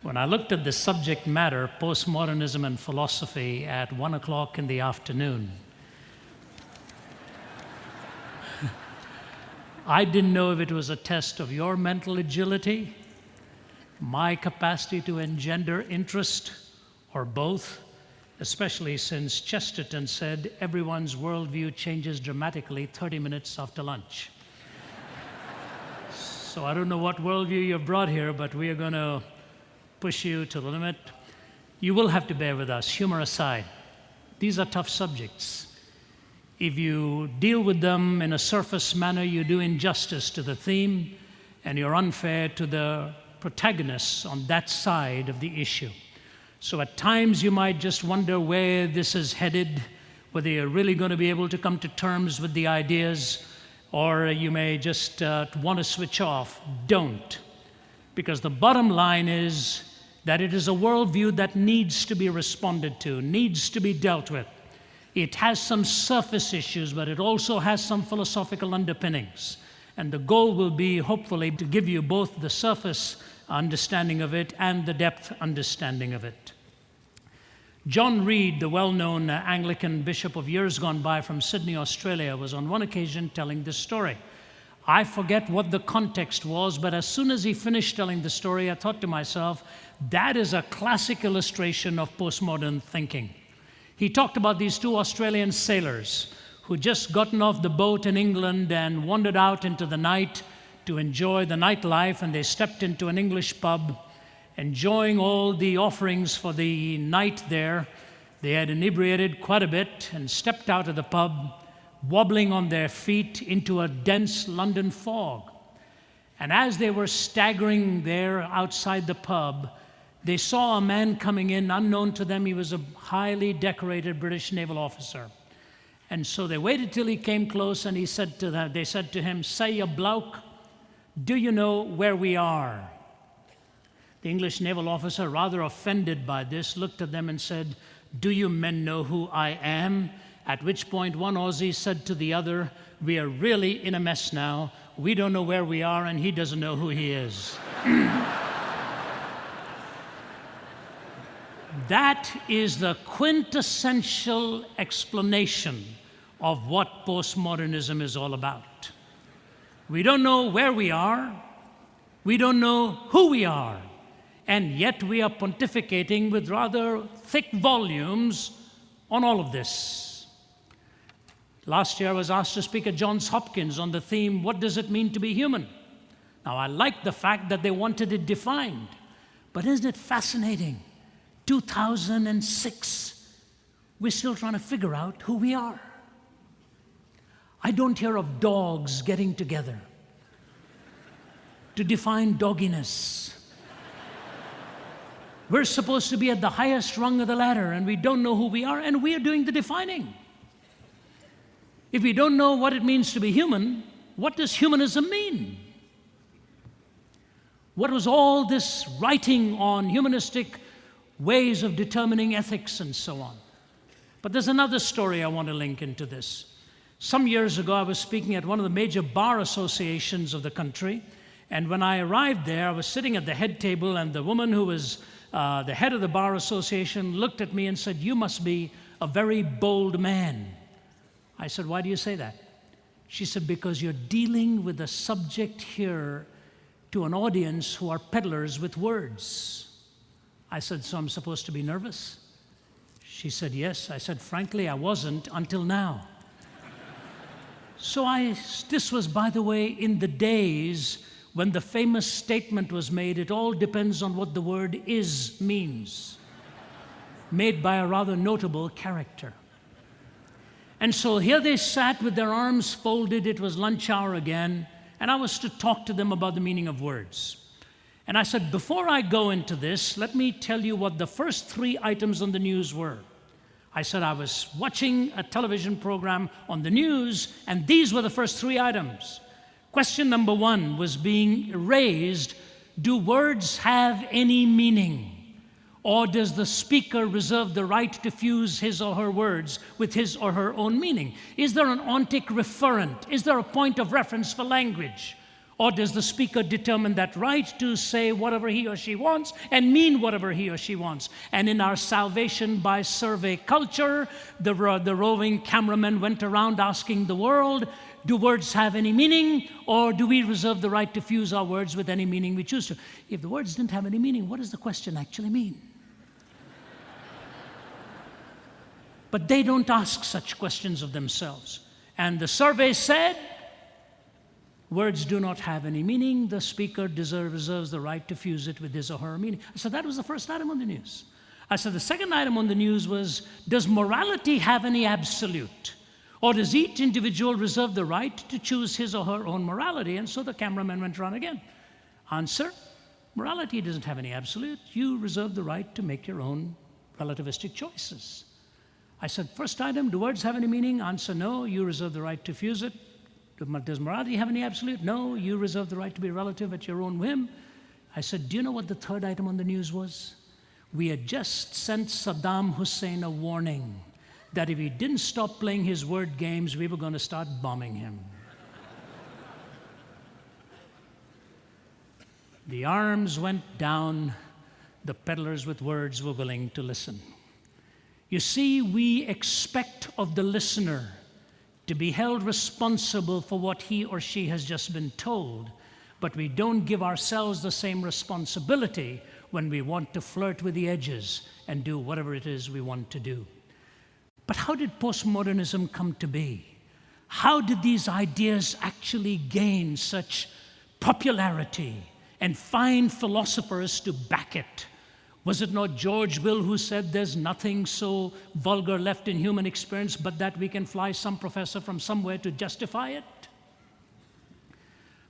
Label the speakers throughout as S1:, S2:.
S1: When I looked at the subject matter, postmodernism and philosophy, at 1 o'clock in the afternoon, I didn't know if it was a test of your mental agility, my capacity to engender interest, or both, especially since Chesterton said everyone's worldview changes dramatically 30 minutes after lunch. So I don't know what worldview you've brought here, but we are going to push you to the limit. You will have to bear with us, humor aside. These are tough subjects. If you deal with them in a surface manner, you do injustice to the theme, and you're unfair to the protagonists on that side of the issue. So at times you might just wonder where this is headed, whether you're really going to be able to come to terms with the ideas, or you may just want to switch off. Don't. Because the bottom line is that it is a worldview that needs to be responded to, needs to be dealt with. It has some surface issues, but it also has some philosophical underpinnings. And the goal will be, hopefully, to give you both the surface understanding of it and the depth understanding of it. John Reed, the well-known Anglican bishop of years gone by from Sydney, Australia, was on one occasion telling this story. I forget what the context was, but as soon as he finished telling the story, I thought to myself, that is a classic illustration of postmodern thinking. He talked about these two Australian sailors who just gotten off the boat in England and wandered out into the night to enjoy the nightlife, and they stepped into an English pub, enjoying all the offerings for the night there. They had inebriated quite a bit and stepped out of the pub, wobbling on their feet into a dense London fog. And as they were staggering there outside the pub, they saw a man coming in, unknown to them. He was a highly decorated British naval officer. And so they waited till he came close, and they said to him, "Say, you bloke, do you know where we are?" The English naval officer, rather offended by this, looked at them and said, "Do you men know who I am?" At which point one Aussie said to the other, "We are really in a mess now. We don't know where we are, and he doesn't know who he is." That is the quintessential explanation of what postmodernism is all about. We don't know where we are. We don't know who we are. And yet we are pontificating with rather thick volumes on all of this. Last year I was asked to speak at Johns Hopkins on the theme, what does it mean to be human? Now I like the fact that they wanted it defined, but isn't it fascinating? 2006, we're still trying to figure out who we are. I don't hear of dogs getting together to define dogginess. We're supposed to be at the highest rung of the ladder, and we don't know who we are, and we are doing the defining. If we don't know what it means to be human, what does humanism mean? What was all this writing on humanistic ways of determining ethics and so on? But there's another story I want to link into this. Some years ago, I was speaking at one of the major bar associations of the country, and when I arrived there, I was sitting at the head table, and the woman who was the head of the bar association looked at me and said, "You must be a very bold man." I said, "Why do you say that?" She said, "Because you're dealing with a subject here to an audience who are peddlers with words." I said, "So I'm supposed to be nervous?" She said, "Yes." I said, "Frankly, I wasn't until now." So this was, by the way, in the days when the famous statement was made, "It all depends on what the word is means," made by a rather notable character. And so here they sat with their arms folded. It was lunch hour again, and I was to talk to them about the meaning of words. And I said, before I go into this, let me tell you what the first 3 items on the news were. I said I was watching a television program on the news, and these were the first 3 items. Question number 1 was being raised, do words have any meaning? Or does the speaker reserve the right to fuse his or her words with his or her own meaning? Is there an ontic referent? Is there a point of reference for language? Or does the speaker determine that right to say whatever he or she wants and mean whatever he or she wants? And in our salvation by survey culture, the roving cameraman went around asking the world, do words have any meaning, or do we reserve the right to fuse our words with any meaning we choose to? If the words didn't have any meaning, what does the question actually mean? But they don't ask such questions of themselves. And the survey said, words do not have any meaning. The speaker reserves the right to fuse it with his or her meaning. So that was the first item on the news. I said the second item on the news was, does morality have any absolute? Or does each individual reserve the right to choose his or her own morality? And so the cameraman went around again. Answer, morality doesn't have any absolute. You reserve the right to make your own relativistic choices. I said, first item, do words have any meaning? Answer, no, you reserve the right to fuse it. Does morality have any absolute? No, you reserve the right to be relative at your own whim. I said, do you know what the third item on the news was? We had just sent Saddam Hussein a warning that if he didn't stop playing his word games, we were going to start bombing him. The arms went down. The peddlers with words were willing to listen. You see, we expect of the listener to be held responsible for what he or she has just been told, but we don't give ourselves the same responsibility when we want to flirt with the edges and do whatever it is we want to do. But how did postmodernism come to be? How did these ideas actually gain such popularity and find philosophers to back it? Was it not George Will who said there's nothing so vulgar left in human experience but that we can fly some professor from somewhere to justify it?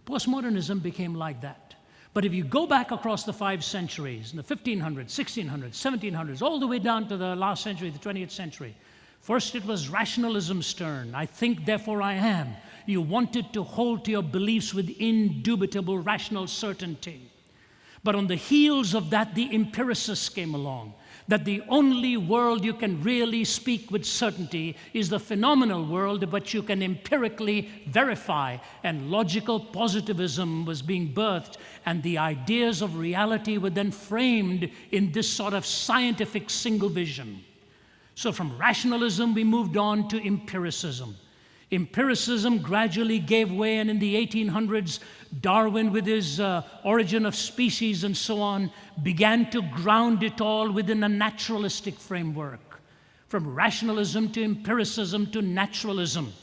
S1: Postmodernism became like that. But if you go back across the 5 centuries, in the 1500s, 1600s, 1700s, all the way down to the last century, the 20th century, first it was rationalism's turn. I think, therefore I am. You wanted to hold to your beliefs with indubitable rational certainty. But on the heels of that, the empiricists came along, that the only world you can really speak with certainty is the phenomenal world, but you can empirically verify. And logical positivism was being birthed, and the ideas of reality were then framed in this sort of scientific single vision. So from rationalism, we moved on to empiricism. Empiricism gradually gave way, and in the 1800s, Darwin, with his Origin of Species and so on, began to ground it all within a naturalistic framework. From rationalism to empiricism to naturalism.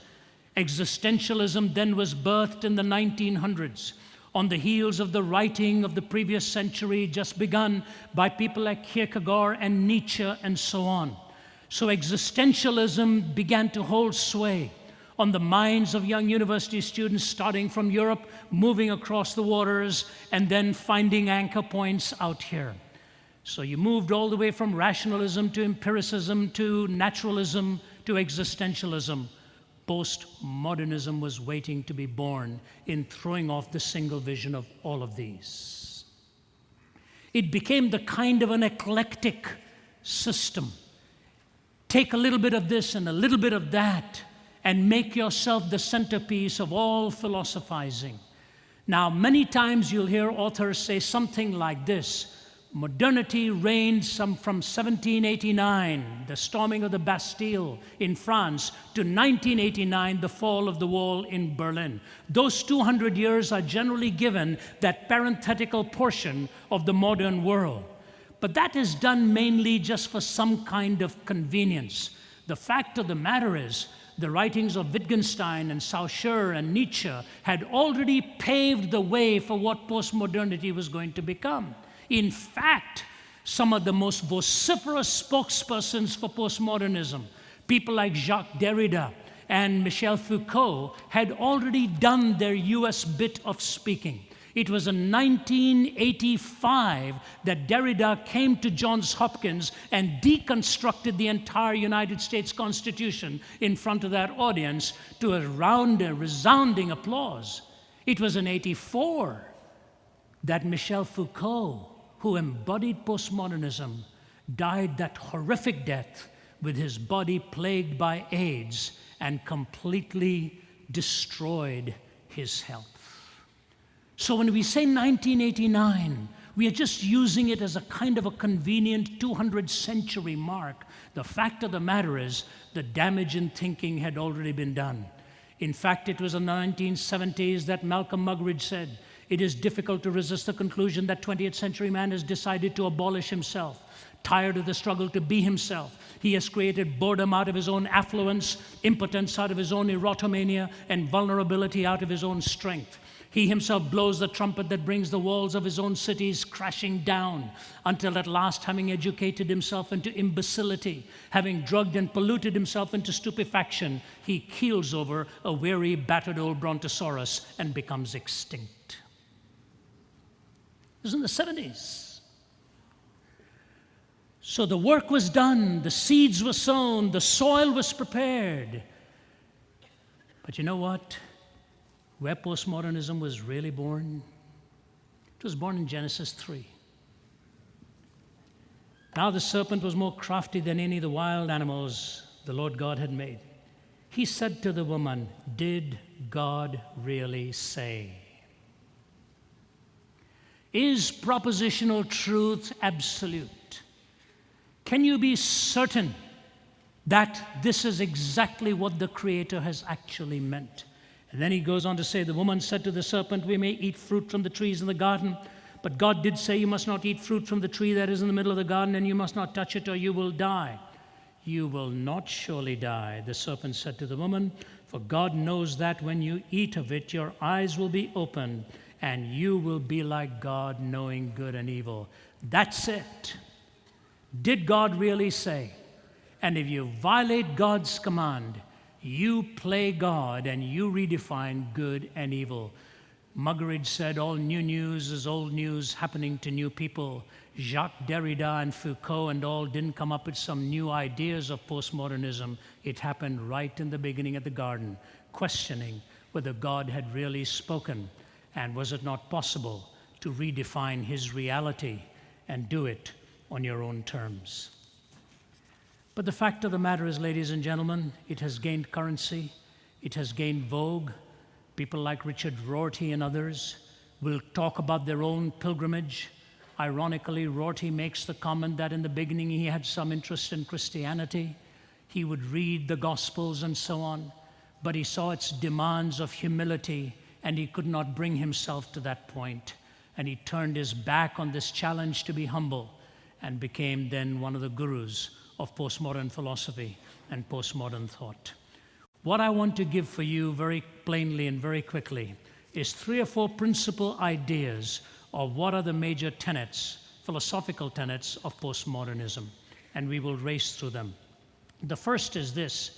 S1: Existentialism then was birthed in the 1900s, on the heels of the writing of the previous century, just begun by people like Kierkegaard and Nietzsche and so on. So existentialism began to hold sway on the minds of young university students, starting from Europe, moving across the waters, and then finding anchor points out here. So you moved all the way from rationalism to empiricism to naturalism to existentialism. Postmodernism was waiting to be born in throwing off the single vision of all of these. It became the kind of an eclectic system. Take a little bit of this and a little bit of that, and make yourself the centerpiece of all philosophizing. Now, many times you'll hear authors say something like this: modernity reigned from 1789, the storming of the Bastille in France, to 1989, the fall of the wall in Berlin. Those 200 years are generally given that parenthetical portion of the modern world. But that is done mainly just for some kind of convenience. The fact of the matter is, the writings of Wittgenstein and Saussure and Nietzsche had already paved the way for what postmodernity was going to become. In fact, some of the most vociferous spokespersons for postmodernism, people like Jacques Derrida and Michel Foucault, had already done their US bit of speaking. It was in 1985 that Derrida came to Johns Hopkins and deconstructed the entire United States Constitution in front of that audience to a resounding applause. It was in 1984 that Michel Foucault, who embodied postmodernism, died that horrific death with his body plagued by AIDS and completely destroyed his health. So when we say 1989, we are just using it as a kind of a convenient 200th century mark. The fact of the matter is, the damage in thinking had already been done. In fact, it was in the 1970s that Malcolm Muggeridge said, "It is difficult to resist the conclusion that 20th century man has decided to abolish himself. Tired of the struggle to be himself, he has created boredom out of his own affluence, impotence out of his own erotomania, and vulnerability out of his own strength. He himself blows the trumpet that brings the walls of his own cities crashing down, until at last, having educated himself into imbecility, having drugged and polluted himself into stupefaction, he keels over a weary, battered old brontosaurus and becomes extinct." It was in the 70s. So the work was done, the seeds were sown, the soil was prepared. But you know what? Where postmodernism was really born? It was born in Genesis 3. Now the serpent was more crafty than any of the wild animals the Lord God had made. He said to the woman, "Did God really say?" Is propositional truth absolute? Can you be certain that this is exactly what the Creator has actually meant? And then he goes on to say, "The woman said to the serpent, 'We may eat fruit from the trees in the garden, but God did say, you must not eat fruit from the tree that is in the middle of the garden, and you must not touch it, or you will die.' 'You will not surely die,' the serpent said to the woman, 'for God knows that when you eat of it, your eyes will be opened, and you will be like God, knowing good and evil.'" That's it. Did God really say? And if you violate God's command, you play God and you redefine good and evil. Muggeridge said all new news is old news happening to new people. Jacques Derrida and Foucault and all didn't come up with some new ideas of postmodernism. It happened right in the beginning of the garden, questioning whether God had really spoken, and was it not possible to redefine his reality and do it on your own terms. But the fact of the matter is, ladies and gentlemen, it has gained currency, it has gained vogue. People like Richard Rorty and others will talk about their own pilgrimage. Ironically, Rorty makes the comment that in the beginning he had some interest in Christianity. He would read the Gospels and so on, but he saw its demands of humility and he could not bring himself to that point. And he turned his back on this challenge to be humble and became then one of the gurus of postmodern philosophy and postmodern thought. What I want to give for you very plainly and very quickly is 3 or 4 principal ideas of what are the major tenets, philosophical tenets of postmodernism, and we will race through them. The first is this: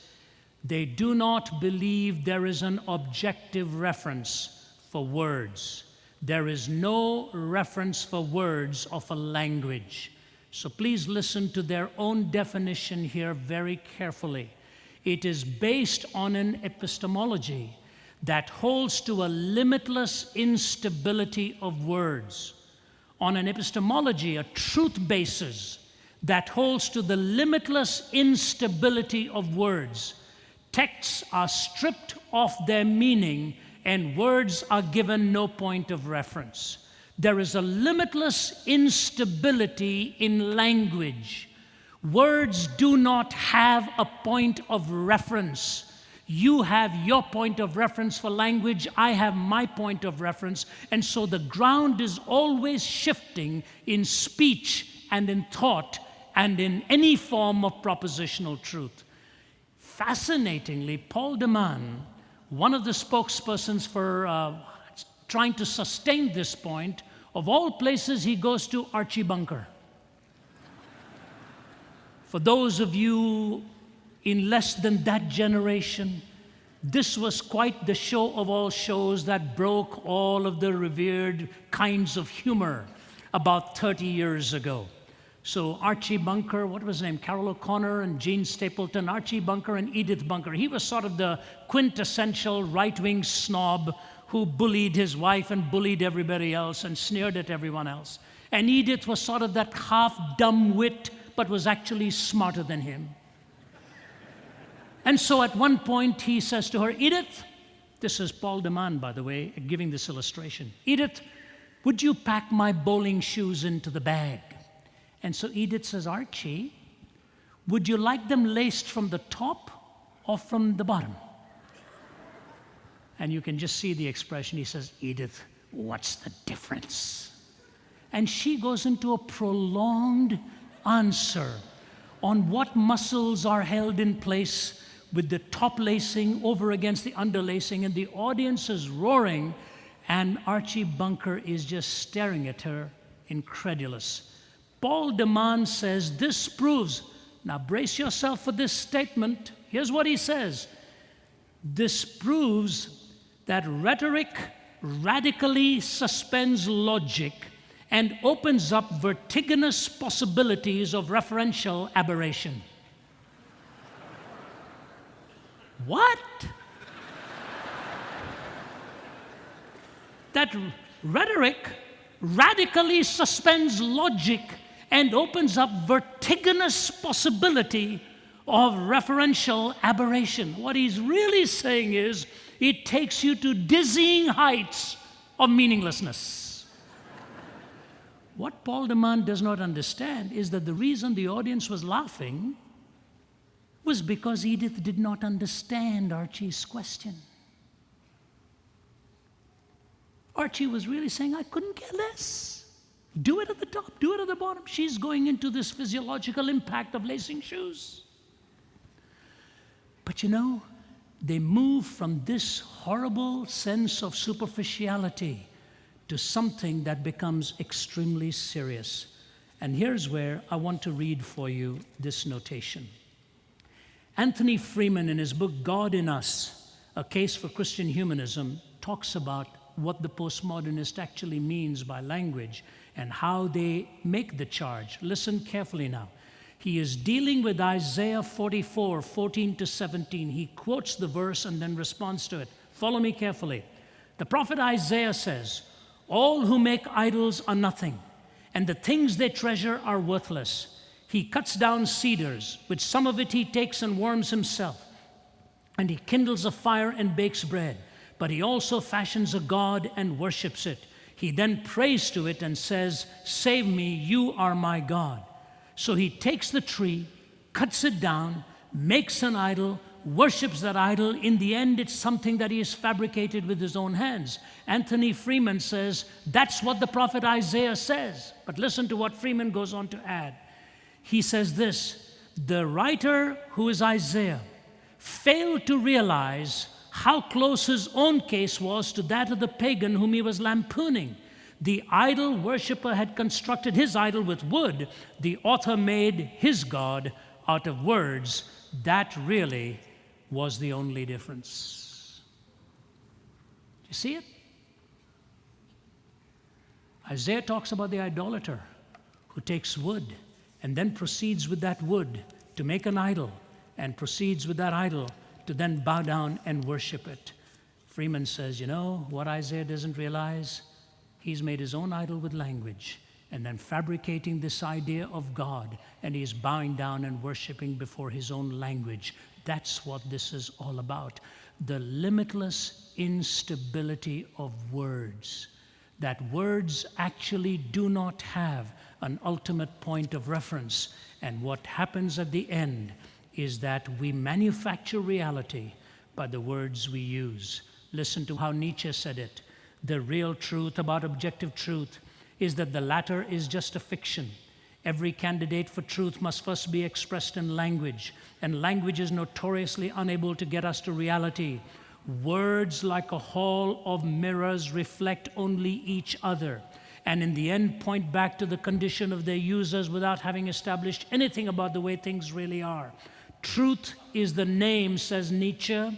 S1: they do not believe there is an objective reference for words. There is no reference for words of a language. So please listen to their own definition here very carefully. It is based on an epistemology that holds to a limitless instability of words, on an epistemology, a truth basis that holds to the limitless instability of words. Texts are stripped of their meaning and words are given no point of reference. There is a limitless instability in language. Words do not have a point of reference. You have your point of reference for language, I have my point of reference, and so the ground is always shifting in speech and in thought and in any form of propositional truth. Fascinatingly, Paul de Man, one of the spokespersons for trying to sustain this point, of all places, he goes to Archie Bunker. For those of you in less than that generation, this was quite the show of all shows that broke all of the revered kinds of humor about 30 years ago. So Archie Bunker, what was his name? Carol O'Connor and Gene Stapleton, Archie Bunker and Edith Bunker. He was sort of the quintessential right-wing snob who bullied his wife and bullied everybody else and sneered at everyone else. And Edith was sort of that half-dumb wit, but was actually smarter than him. And so at one point he says to her, "Edith, This is Paul Deman, by the way, giving this illustration. Edith, would you pack my bowling shoes into the bag? And so Edith says, Archie, would you like them laced from the top or from the bottom? And you can just see the expression. He says, Edith, what's the difference? And she goes into a prolonged answer on what muscles are held in place with the top lacing over against the underlacing, and the audience is roaring, and Archie Bunker is just staring at her, incredulous. Paul Deman says, this proves, now brace yourself for this statement. Here's what he says. This proves that rhetoric radically suspends logic and opens up vertiginous possibilities of referential aberration. What? That rhetoric radically suspends logic and opens up vertiginous possibility of referential aberration. What he's really saying is, it takes you to dizzying heights of meaninglessness. What Paul Deman does not understand is that the reason the audience was laughing was because Edith did not understand Archie's question. Archie was really saying, I couldn't care less. Do it at the top, do it at the bottom. She's going into this physiological impact of lacing shoes. But you know, they move from this horrible sense of superficiality to something that becomes extremely serious. And here's where I want to read for you this notation. Anthony Freeman, in his book, God in Us, A Case for Christian Humanism, talks about what the postmodernist actually means by language and how they make the charge. Listen carefully now. He is dealing with Isaiah 44, 14 to 17. He quotes the verse and then responds to it. Follow me carefully. The prophet Isaiah says, all who make idols are nothing, and the things they treasure are worthless. He cuts down cedars, with some of it he takes and warms himself, and he kindles a fire and bakes bread. But he also fashions a god and worships it. He then prays to it and says, save me, you are my God. So he takes the tree, cuts it down, makes an idol, worships that idol. In the end, it's something that he has fabricated with his own hands. Anthony Freeman says, that's what the prophet Isaiah says. But listen to what Freeman goes on to add. He says this, the writer, who is Isaiah, failed to realize how close his own case was to that of the pagan whom he was lampooning. The idol worshiper had constructed his idol with wood. The author made his God out of words. That really was the only difference. Do you see it? Isaiah talks about the idolater who takes wood and then proceeds with that wood to make an idol and proceeds with that idol to then bow down and worship it. Freeman says, you know what Isaiah doesn't realize? He's made his own idol with language and then fabricating this idea of God, and he's bowing down and worshiping before his own language. That's what this is all about. The limitless instability of words. That words actually do not have an ultimate point of reference. And what happens at the end is that we manufacture reality by the words we use. Listen to how Nietzsche said it. The real truth about objective truth is that the latter is just a fiction. Every candidate for truth must first be expressed in language, and language is notoriously unable to get us to reality. Words, like a hall of mirrors, reflect only each other, and in the end point back to the condition of their users without having established anything about the way things really are. Truth is the name, says Nietzsche,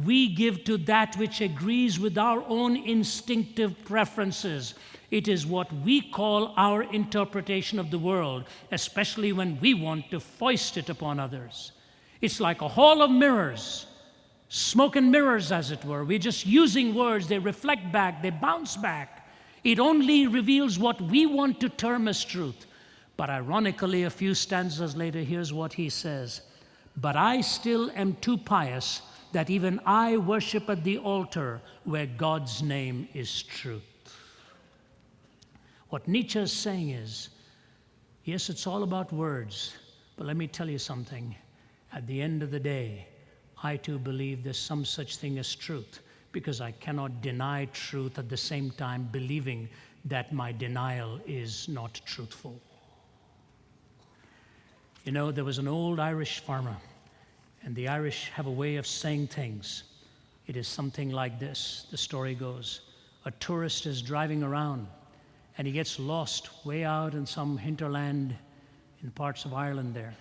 S1: we give to that which agrees with our own instinctive preferences. It is what we call our interpretation of the world, especially when we want to foist it upon others. It's like a hall of mirrors, smoke and mirrors, as it were. We're just using words. They reflect back, they bounce back. It only reveals what we want to term as truth. But ironically, a few stanzas later, here's what he says. But I still am too pious that even I worship at the altar where God's name is truth. What Nietzsche is saying is, yes, it's all about words, but let me tell you something. At the end of the day, I too believe there's some such thing as truth, because I cannot deny truth at the same time believing that my denial is not truthful. You know, there was an old Irish farmer, and the Irish have a way of saying things. It is something like this. The story goes, a tourist is driving around, and he gets lost way out in some hinterland in parts of Ireland there.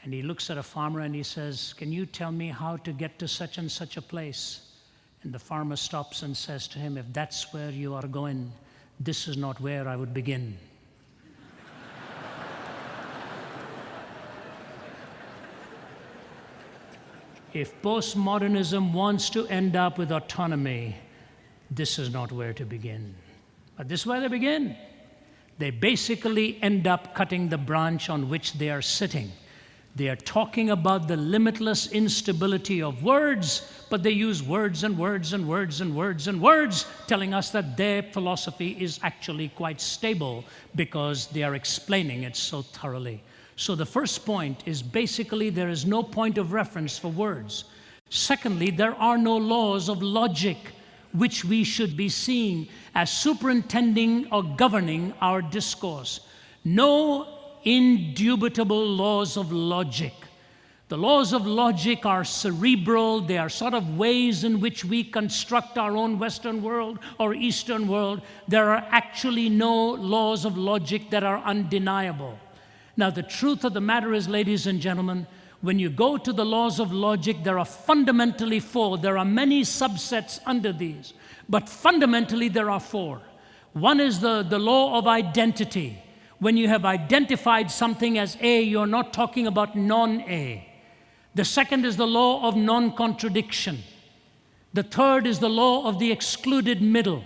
S1: And he looks at a farmer and he says, "Can you tell me how to get to such and such a place?" And the farmer stops and says to him, "If that's where you are going, this is not where I would begin." If postmodernism wants to end up with autonomy, this is not where to begin. But this is where they begin. They basically end up cutting the branch on which they are sitting. They are talking about the limitless instability of words, but they use words and words and words and words and words, telling us that their philosophy is actually quite stable because they are explaining it so thoroughly. So the first point is basically there is no point of reference for words. Secondly, there are no laws of logic which we should be seeing as superintending or governing our discourse. No indubitable laws of logic. The laws of logic are cerebral. They are sort of ways in which we construct our own Western world or Eastern world. There are actually no laws of logic that are undeniable. Now, the truth of the matter is, ladies and gentlemen, when you go to the laws of logic, there are fundamentally four. There are many subsets under these, but fundamentally there are four. One is the law of identity. When you have identified something as A, you're not talking about non-A. The second is the law of non-contradiction. The third is the law of the excluded middle,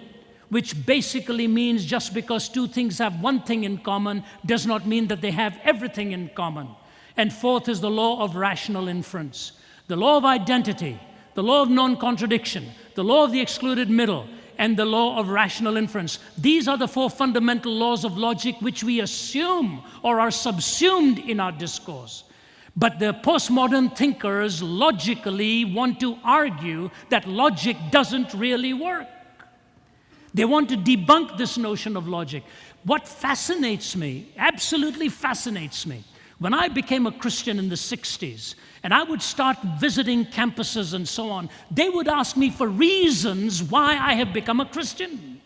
S1: which basically means just because two things have one thing in common does not mean that they have everything in common. And fourth is the law of rational inference. The law of identity, the law of non-contradiction, the law of the excluded middle, and the law of rational inference. These are the four fundamental laws of logic which we assume or are subsumed in our discourse. But the postmodern thinkers logically want to argue that logic doesn't really work. They want to debunk this notion of logic. What fascinates me, absolutely fascinates me, when I became a Christian in the 60s, and I would start visiting campuses and so on, they would ask me for reasons why I have become a Christian.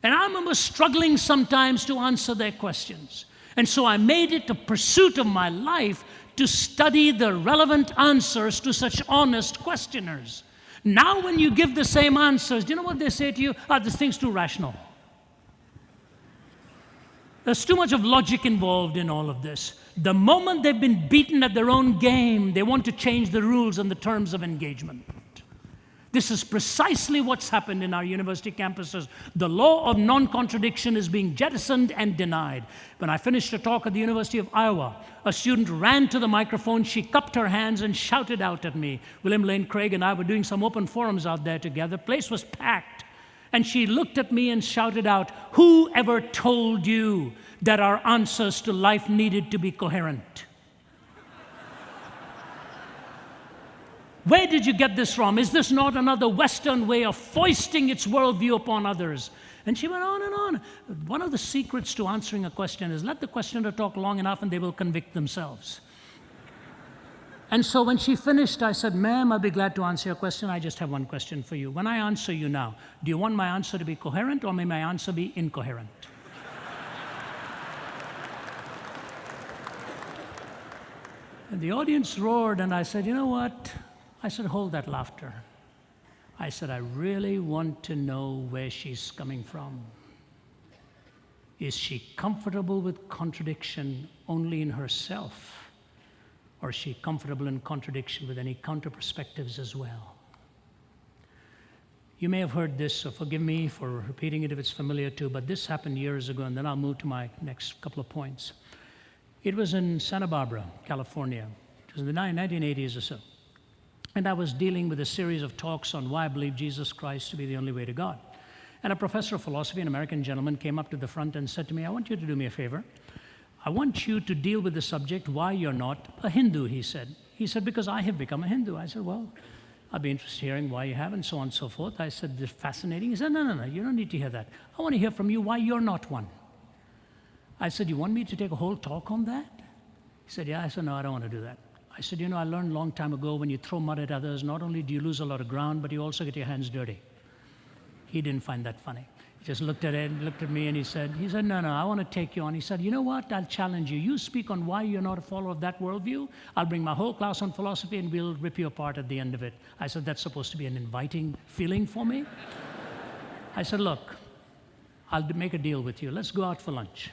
S1: And I remember struggling sometimes to answer their questions. And so I made it a pursuit of my life to study the relevant answers to such honest questioners. Now when you give the same answers, do you know what they say to you? This thing's too rational. There's too much of logic involved in all of this. The moment they've been beaten at their own game, they want to change the rules and the terms of engagement. This is precisely what's happened in our university campuses. The law of non-contradiction is being jettisoned and denied. When I finished a talk at the University of Iowa, a student ran to the microphone, she cupped her hands and shouted out at me. William Lane Craig and I were doing some open forums out there together. The place was packed. And she looked at me and shouted out, "Who ever told you that our answers to life needed to be coherent?" Where did you get this from? Is this not another Western way of foisting its worldview upon others? And she went on and on. One of the secrets to answering a question is let the questioner talk long enough and they will convict themselves. And so when she finished, I said, "Ma'am, I'll be glad to answer your question. I just have one question for you. When I answer you now, do you want my answer to be coherent or may my answer be incoherent?" And the audience roared, and I said, "You know what?" I said, "Hold that laughter." I said, "I really want to know where she's coming from. Is she comfortable with contradiction only in herself? Or is she comfortable in contradiction with any counter-perspectives as well?" You may have heard this, so forgive me for repeating it if it's familiar too, but this happened years ago, and then I'll move to my next couple of points. It was in Santa Barbara, California. It was in the 1980s or so. And I was dealing with a series of talks on why I believe Jesus Christ to be the only way to God. And a professor of philosophy, an American gentleman, came up to the front and said to me, I want you to do me a favor. I want you to deal with the subject, why you're not a Hindu, he said. He said, because I have become a Hindu. I said, well, I'd be interested in hearing why you have, and so on and so forth. I said, this is fascinating. He said, no, you don't need to hear that. I want to hear from you why you're not one. I said, you want me to take a whole talk on that? He said, yeah. I said, no, I don't want to do that. I said, I learned a long time ago, when you throw mud at others, not only do you lose a lot of ground, but you also get your hands dirty. He didn't find that funny. He just looked at it, looked at me, and he said, no, I want to take you on. He said, you know what? I'll challenge you. You speak on why you're not a follower of that worldview. I'll bring my whole class on philosophy, and we'll rip you apart at the end of it. I said, that's supposed to be an inviting feeling for me? I said, look, I'll make a deal with you. Let's go out for lunch.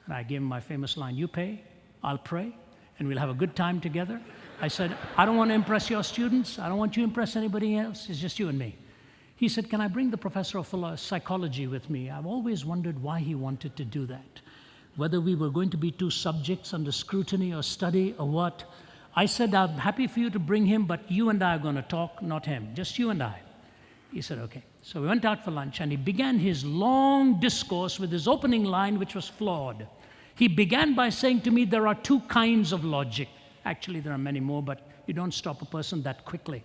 S1: And I gave him my famous line, you pay, I'll pray, and we'll have a good time together. I said, I don't want to impress your students. I don't want you to impress anybody else. It's just you and me. He said, can I bring the professor of psychology with me? I've always wondered why he wanted to do that. Whether we were going to be two subjects under scrutiny or study or what. I said, I'm happy for you to bring him, but you and I are going to talk, not him. Just you and I. He said, okay. So we went out for lunch, and he began his long discourse with his opening line, which was flawed. He began by saying to me, there are two kinds of logic. Actually, there are many more, but you don't stop a person that quickly.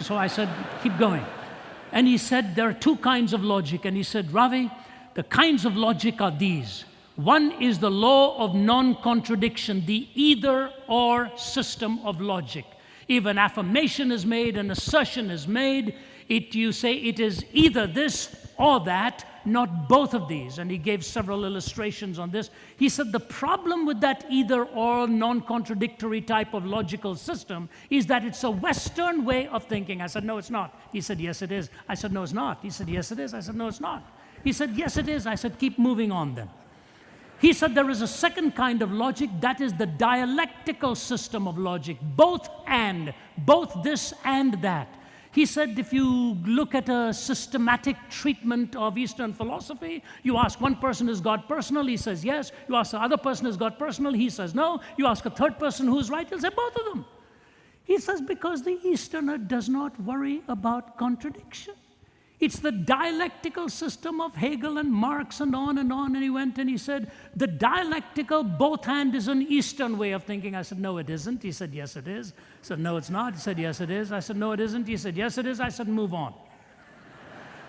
S1: So I said, keep going. And he said, there are two kinds of logic. And he said, Ravi, the kinds of logic are these. One is the law of non-contradiction, the either-or system of logic. If an affirmation is made, an assertion is made, you say it is either this or that, not both of these. And he gave several illustrations on this. He said the problem with that either-or non-contradictory type of logical system is that it's a Western way of thinking. I said, no, it's not. He said, yes, it is. I said, no, it's not. He said, yes, it is. I said, no, it's not. He said, yes, it is. I said, keep moving on then. He said there is a second kind of logic, that is the dialectical system of logic, both this and that. He said if you look at a systematic treatment of Eastern philosophy, you ask one person, is God personal? He says yes. You ask the other person, is God personal? He says no. You ask a third person who's right, he'll say both of them. He says because the Easterner does not worry about contradiction. It's the dialectical system of Hegel and Marx and on and on. And he went and he said, the dialectical both hand is an Eastern way of thinking. I said, no, it isn't. He said, yes, it is. I said, no, it's not. He said, yes, it is. I said, no, it isn't. He said, yes, it is. I said, move on.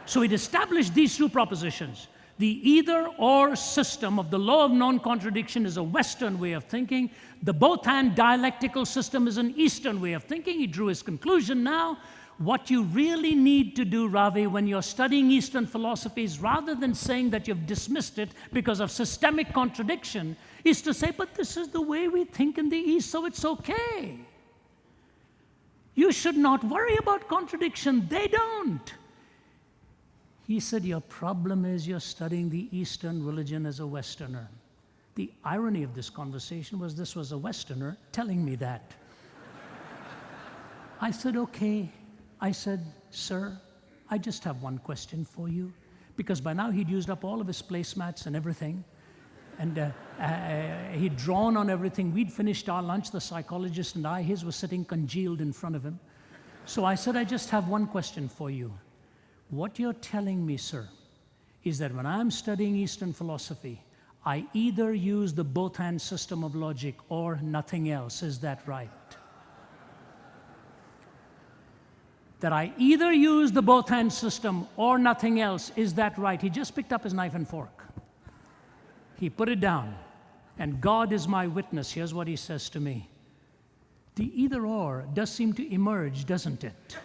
S1: So he'd established these two propositions. The either-or system of the law of non-contradiction is a Western way of thinking. The both-hand dialectical system is an Eastern way of thinking. He drew his conclusion now. What you really need to do, Ravi, when you're studying Eastern philosophies, rather than saying that you've dismissed it because of systemic contradiction, is to say, but this is the way we think in the East, so it's okay. You should not worry about contradiction. They don't. He said, your problem is you're studying the Eastern religion as a Westerner. The irony of this conversation was this was a Westerner telling me that. I said, okay. I said, sir, I just have one question for you. Because by now he'd used up all of his placemats and everything. And he'd drawn on everything. We'd finished our lunch, the psychologist and I. His was sitting congealed in front of him. So I said, I just have one question for you. What you're telling me, sir, is that when I'm studying Eastern philosophy, I either use the both-hand system of logic or nothing else. Is that right? That I either use the both-hand system or nothing else. Is that right? He just picked up his knife and fork. He put it down. And God is my witness. Here's what he says to me. The either-or does seem to emerge, doesn't it?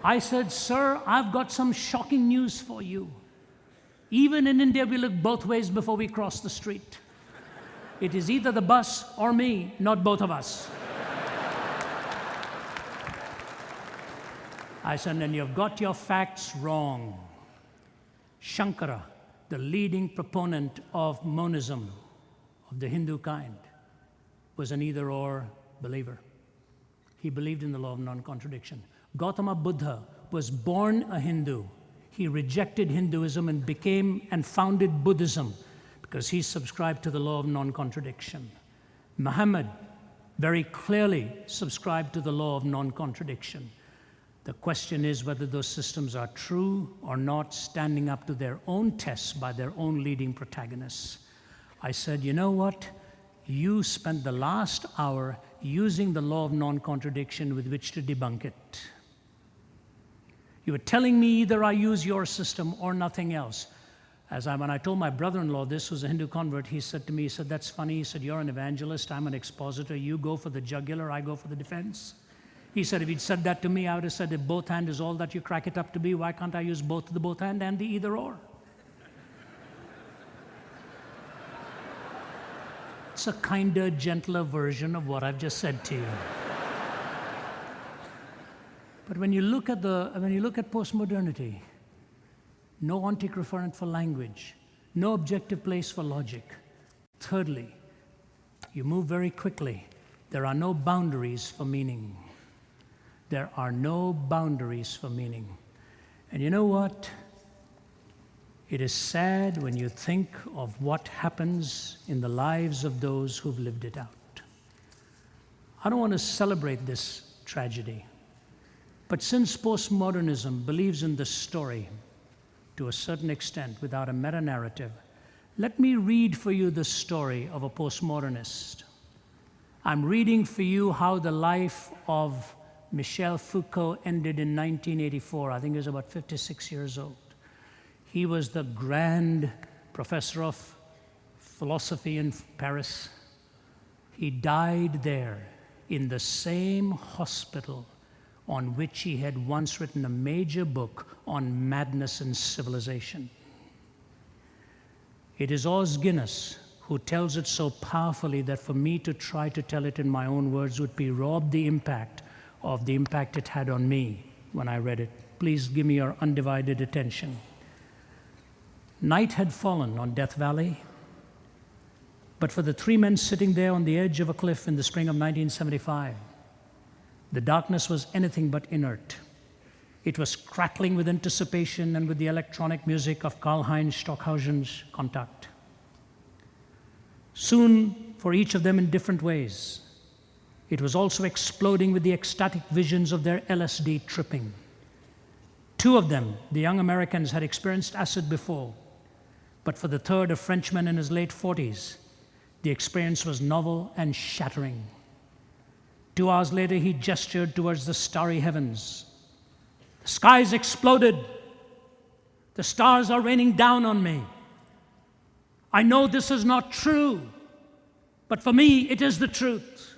S1: I said, sir, I've got some shocking news for you. Even in India, we look both ways before we cross the street. It is either the bus or me, not both of us. I said, and you've got your facts wrong. Shankara, the leading proponent of monism, of the Hindu kind, was an either-or believer. He believed in the law of non-contradiction. Gautama Buddha was born a Hindu. He rejected Hinduism and founded Buddhism because he subscribed to the law of non-contradiction. Muhammad very clearly subscribed to the law of non-contradiction. The question is whether those systems are true or not, standing up to their own tests by their own leading protagonists. I said, you know what? You spent the last hour using the law of non-contradiction with which to debunk it. You were telling me either I use your system or nothing else. When I told my brother-in-law this, who's a Hindu convert, he said to me, he said, that's funny. He said, you're an evangelist, I'm an expositor. You go for the jugular, I go for the defense. He said, if he'd said that to me, I would have said, if both hand is all that you crack it up to be, why can't I use both the both hand and the either or? It's a kinder, gentler version of what I've just said to you. But when you look at postmodernity, no ontic referent for language, no objective place for logic. Thirdly, you move very quickly. There are no boundaries for meaning. There are no boundaries for meaning. And you know what? It is sad when you think of what happens in the lives of those who've lived it out. I don't want to celebrate this tragedy, but since postmodernism believes in the story to a certain extent without a meta-narrative, let me read for you the story of a postmodernist. I'm reading for you how the life of Michel Foucault ended in 1984. I think he was about 56 years old. He was the grand professor of philosophy in Paris. He died there in the same hospital on which he had once written a major book on madness and civilization. It is Os Guinness who tells it so powerfully that for me to try to tell it in my own words would be rob the impact of the impact it had on me when I read it. Please give me your undivided attention. Night had fallen on Death Valley, but for the three men sitting there on the edge of a cliff in the spring of 1975, the darkness was anything but inert. It was crackling with anticipation and with the electronic music of Karl-Heinz Stockhausen's Kontakt. Soon, for each of them in different ways, it was also exploding with the ecstatic visions of their LSD tripping. Two of them, the young Americans, had experienced acid before, but for the third, a Frenchman in his late 40s, the experience was novel and shattering. 2 hours later, he gestured towards the starry heavens. The skies exploded. The stars are raining down on me. I know this is not true, but for me, it is the truth.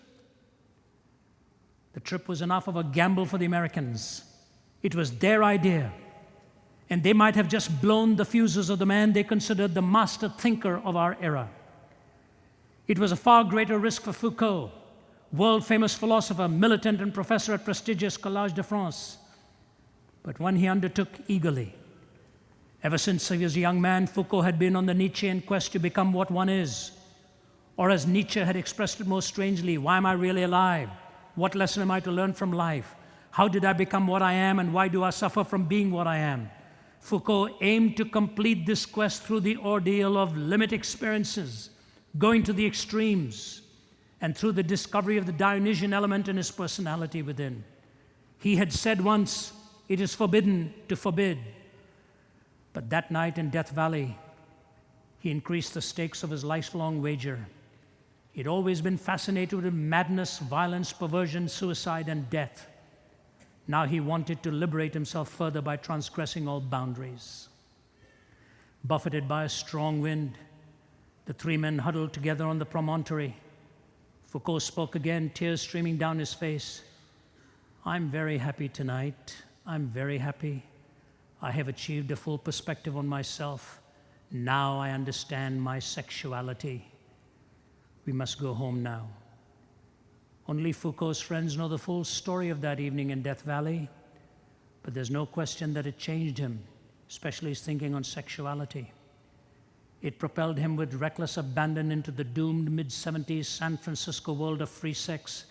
S1: The trip was enough of a gamble for the Americans. It was their idea, and they might have just blown the fuses of the man they considered the master thinker of our era. It was a far greater risk for Foucault, world-famous philosopher, militant and professor at prestigious Collège de France, but one he undertook eagerly. Ever since he was a young man, Foucault had been on the Nietzschean quest to become what one is. Or as Nietzsche had expressed it most strangely, why am I really alive? What lesson am I to learn from life? How did I become what I am, and why do I suffer from being what I am? Foucault aimed to complete this quest through the ordeal of limit experiences, going to the extremes, and through the discovery of the Dionysian element in his personality within. He had said once, "It is forbidden to forbid." But that night in Death Valley, he increased the stakes of his lifelong wager. He'd always been fascinated with madness, violence, perversion, suicide, and death. Now he wanted to liberate himself further by transgressing all boundaries. Buffeted by a strong wind, the three men huddled together on the promontory. Foucault spoke again, tears streaming down his face. "I'm very happy tonight. I'm very happy. I have achieved a full perspective on myself. Now I understand my sexuality. We must go home now." Only Foucault's friends know the full story of that evening in Death Valley, but there's no question that it changed him, especially his thinking on sexuality. It propelled him with reckless abandon into the doomed mid-70s San Francisco world of free sex,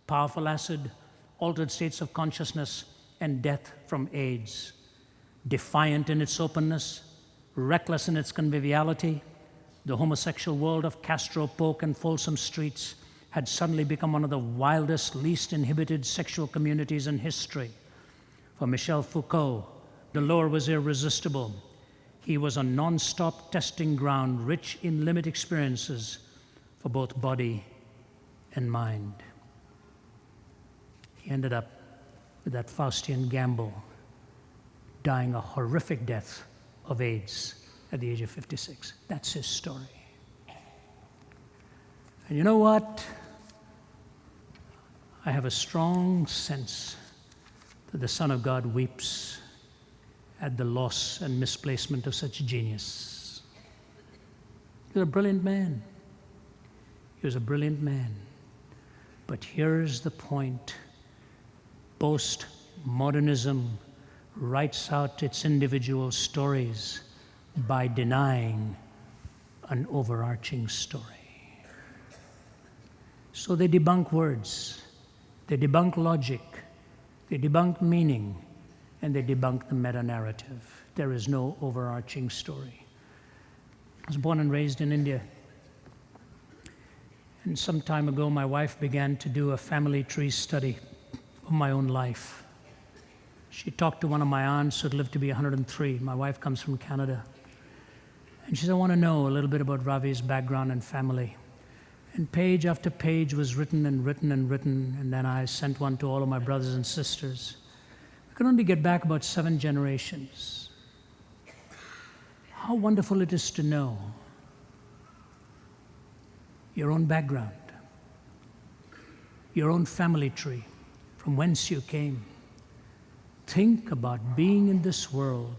S1: powerful acid, altered states of consciousness, and death from AIDS. Defiant in its openness, reckless in its conviviality, the homosexual world of Castro, Polk, and Folsom streets had suddenly become one of the wildest, least inhibited sexual communities in history. For Michel Foucault, the lower was irresistible. He was a non-stop testing ground, rich in limit experiences for both body and mind. He ended up with that Faustian gamble, dying a horrific death of AIDS at the age of 56. That's his story. And you know what? I have a strong sense that the Son of God weeps at the loss and misplacement of such genius. He was a brilliant man. He was a brilliant man. But here's the point. Postmodernism writes out its individual stories by denying an overarching story. So they debunk words, they debunk logic, they debunk meaning, and they debunk the meta-narrative. There is no overarching story. I was born and raised in India. And some time ago, my wife began to do a family tree study of my own life. She talked to one of my aunts who'd lived to be 103. My wife comes from Canada. And she said, I want to know a little bit about Ravi's background and family. And page after page was written and written and written, and then I sent one to all of my brothers and sisters. I could only get back about 7 generations. How wonderful it is to know your own background, your own family tree, from whence you came. Think about being in this world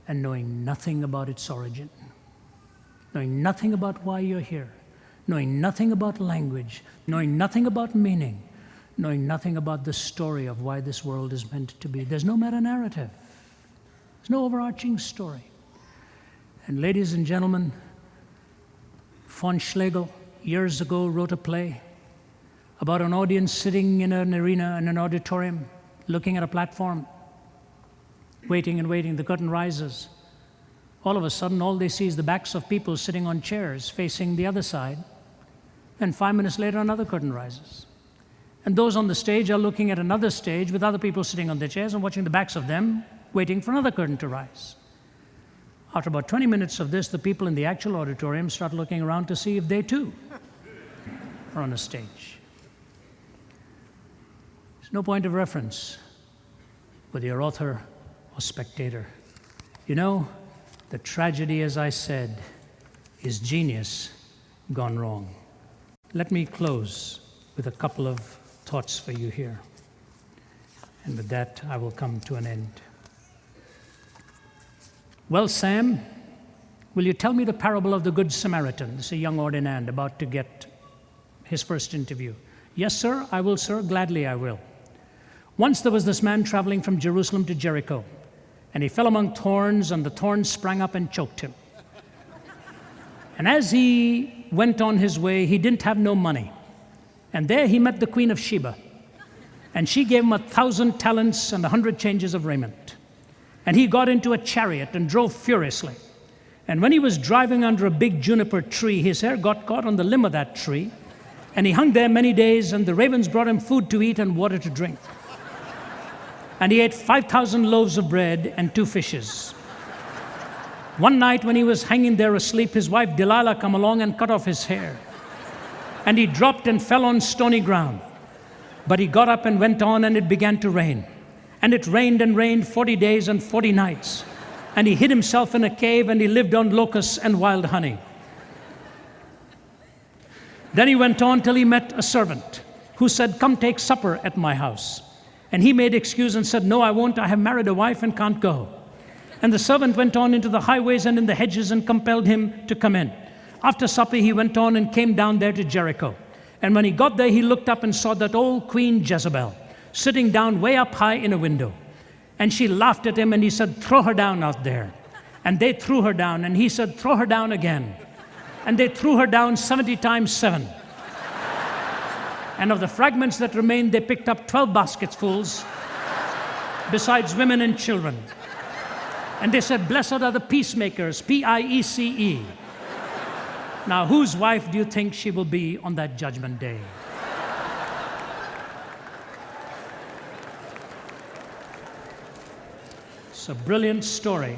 S1: and knowing nothing about its origin, knowing nothing about why you're here, knowing nothing about language, knowing nothing about meaning, knowing nothing about the story of why this world is meant to be. There's no meta-narrative. There's no overarching story. And ladies and gentlemen, von Schlegel years ago wrote a play about an audience sitting in an arena, in an auditorium, looking at a platform, waiting and waiting. The curtain rises. All of a sudden, all they see is the backs of people sitting on chairs facing the other side. And 5 minutes later, another curtain rises. And those on the stage are looking at another stage with other people sitting on their chairs and watching the backs of them, waiting for another curtain to rise. After about 20 minutes of this, the people in the actual auditorium start looking around to see if they too are on a stage. There's no point of reference whether you're author or spectator. You know, the tragedy, as I said, is genius gone wrong. Let me close with a couple of thoughts for you here. And with that, I will come to an end. Well, Sam, will you tell me the parable of the Good Samaritan? This is a young ordinand about to get his first interview. Yes, sir, I will, sir. Gladly I will. Once there was this man traveling from Jerusalem to Jericho, and he fell among thorns, and the thorns sprang up and choked him. And as he went on his way, he didn't have no money. And there he met the Queen of Sheba, and she gave him 1,000 talents and 100 changes of raiment. And he got into a chariot and drove furiously. And when he was driving under a big juniper tree, his hair got caught on the limb of that tree, and he hung there many days, and the ravens brought him food to eat and water to drink. And he ate 5,000 loaves of bread and 2 fishes. One night when he was hanging there asleep, his wife Delilah come along and cut off his hair. And he dropped and fell on stony ground. But he got up and went on, and it began to rain. And it rained and rained 40 days and 40 nights. And he hid himself in a cave, and he lived on locusts and wild honey. Then he went on till he met a servant who said, "Come take supper at my house." And he made excuse and said, "No, I won't. I have married a wife and can't go." And the servant went on into the highways and in the hedges and compelled him to come in. After supper, he went on and came down there to Jericho. And when he got there, he looked up and saw that old Queen Jezebel sitting down way up high in a window. And she laughed at him, and he said, "Throw her down out there." And they threw her down, and he said, "Throw her down again." And they threw her down 70 times 7. And of the fragments that remained, they picked up 12 basketsfuls, besides women and children. And they said, "Blessed are the peacemakers," P-I-E-C-E. Now, whose wife do you think she will be on that judgment day? It's a brilliant story,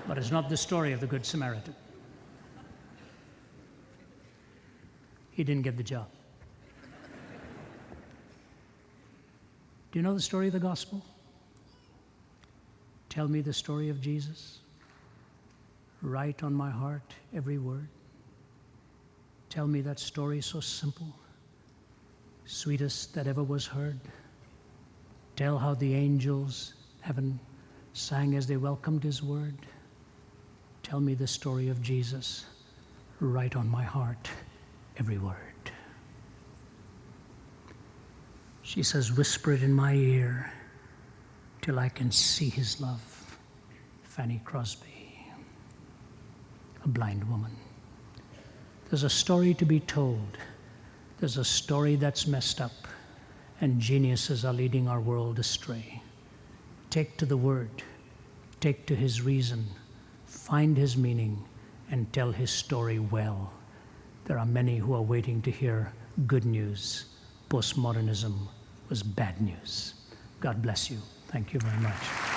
S1: but it's not the story of the Good Samaritan. He didn't get the job. Do you know the story of the gospel? Tell me the story of Jesus. Write on my heart every word. Tell me that story so simple, sweetest that ever was heard. Tell how the angels, heaven, sang as they welcomed his word. Tell me the story of Jesus. Write on my heart every word. She says, whisper it in my ear till I can see his love. Fanny Crosby, a blind woman. There's a story to be told. There's a story that's messed up, and geniuses are leading our world astray. Take to the word, take to his reason, find his meaning, and tell his story well. There are many who are waiting to hear good news. Postmodernism was bad news. God bless you. Thank you very much.